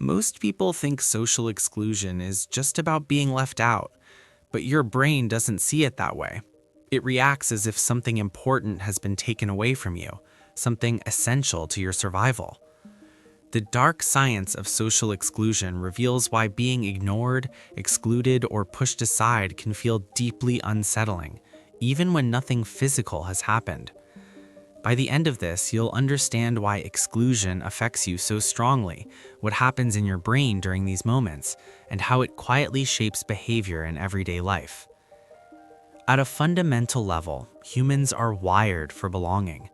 Most people think social exclusion is just about being left out, but your brain doesn't see it that way. It reacts as if something important has been taken away from you, something essential to your survival. The dark science of social exclusion reveals why being ignored, excluded, or pushed aside can feel deeply unsettling, even when nothing physical has happened. By the end of this, you'll understand why exclusion affects you so strongly, what happens in your brain during these moments, and how it quietly shapes behavior in everyday life. At a fundamental level, humans are wired for belonging.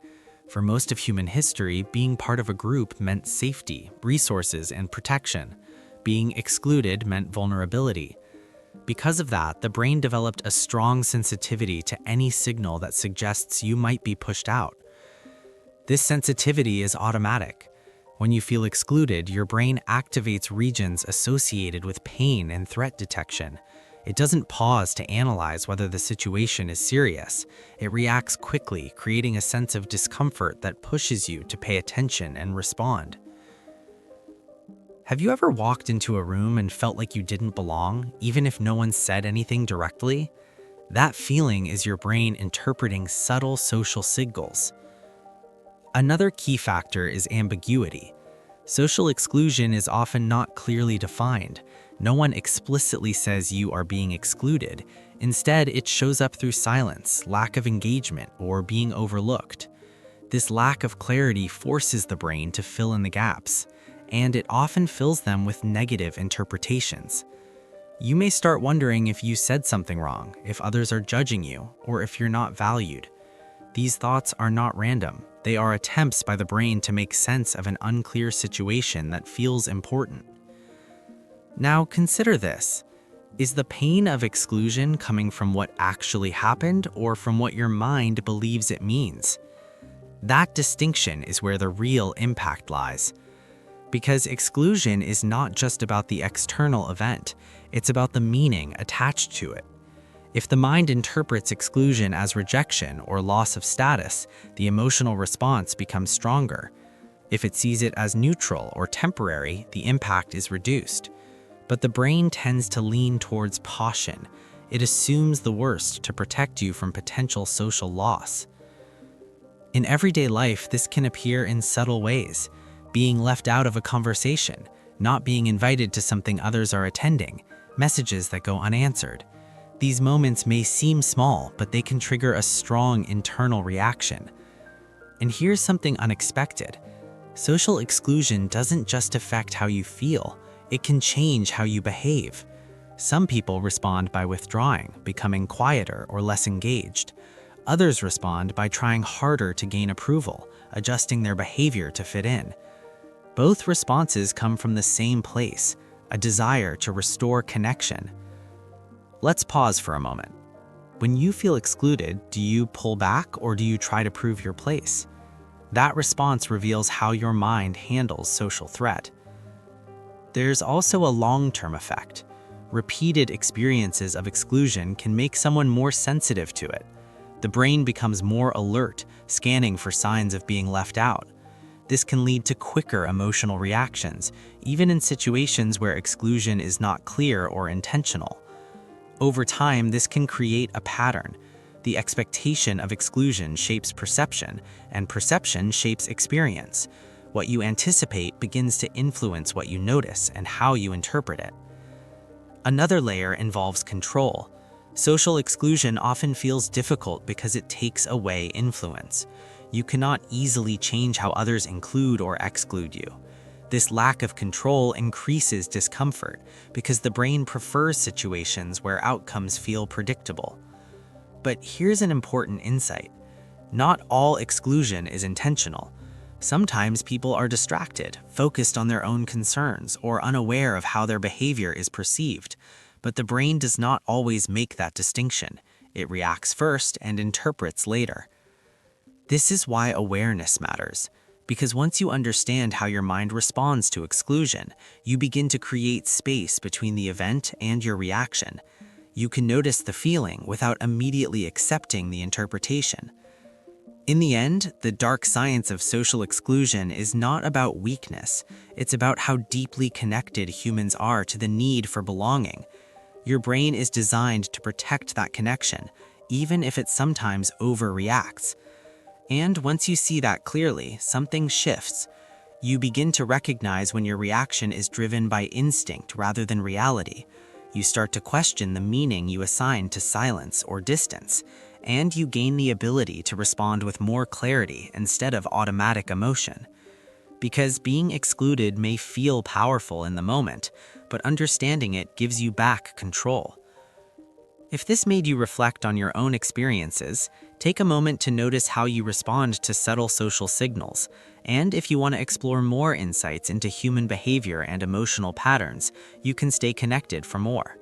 For most of human history, being part of a group meant safety, resources, and protection. Being excluded meant vulnerability. Because of that, the brain developed a strong sensitivity to any signal that suggests you might be pushed out. This sensitivity is automatic. When you feel excluded, your brain activates regions associated with pain and threat detection. It doesn't pause to analyze whether the situation is serious. It reacts quickly, creating a sense of discomfort that pushes you to pay attention and respond. Have you ever walked into a room and felt like you didn't belong, even if no one said anything directly? That feeling is your brain interpreting subtle social signals. Another key factor is ambiguity. Social exclusion is often not clearly defined. No one explicitly says you are being excluded. Instead, it shows up through silence, lack of engagement, or being overlooked. This lack of clarity forces the brain to fill in the gaps, and it often fills them with negative interpretations. You may start wondering if you said something wrong, if others are judging you, or if you're not valued. These thoughts are not random. They are attempts by the brain to make sense of an unclear situation that feels important. Now consider this. Is the pain of exclusion coming from what actually happened or from what your mind believes it means? That distinction is where the real impact lies. Because exclusion is not just about the external event, it's about the meaning attached to it. If the mind interprets exclusion as rejection or loss of status, the emotional response becomes stronger. If it sees it as neutral or temporary, the impact is reduced. But the brain tends to lean towards caution. It assumes the worst to protect you from potential social loss. In everyday life, this can appear in subtle ways. Being left out of a conversation, not being invited to something others are attending, messages that go unanswered. These moments may seem small, but they can trigger a strong internal reaction. And here's something unexpected. Social exclusion doesn't just affect how you feel, it can change how you behave. Some people respond by withdrawing, becoming quieter or less engaged. Others respond by trying harder to gain approval, adjusting their behavior to fit in. Both responses come from the same place, a desire to restore connection. Let's pause for a moment. When you feel excluded, do you pull back or do you try to prove your place? That response reveals how your mind handles social threat. There's also a long-term effect. Repeated experiences of exclusion can make someone more sensitive to it. The brain becomes more alert, scanning for signs of being left out. This can lead to quicker emotional reactions, even in situations where exclusion is not clear or intentional. Over time, this can create a pattern. The expectation of exclusion shapes perception, and perception shapes experience. What you anticipate begins to influence what you notice and how you interpret it. Another layer involves control. Social exclusion often feels difficult because it takes away influence. You cannot easily change how others include or exclude you. This lack of control increases discomfort because the brain prefers situations where outcomes feel predictable. But here's an important insight. Not all exclusion is intentional. Sometimes people are distracted, focused on their own concerns, or unaware of how their behavior is perceived. But the brain does not always make that distinction. It reacts first and interprets later. This is why awareness matters. Because once you understand how your mind responds to exclusion, you begin to create space between the event and your reaction. You can notice the feeling without immediately accepting the interpretation. In the end, the dark science of social exclusion is not about weakness. It's about how deeply connected humans are to the need for belonging. Your brain is designed to protect that connection, even if it sometimes overreacts. And once you see that clearly, something shifts. You begin to recognize when your reaction is driven by instinct rather than reality. You start to question the meaning you assign to silence or distance, and you gain the ability to respond with more clarity instead of automatic emotion. Because being excluded may feel powerful in the moment, but understanding it gives you back control. If this made you reflect on your own experiences, take a moment to notice how you respond to subtle social signals. And if you want to explore more insights into human behavior and emotional patterns, you can stay connected for more.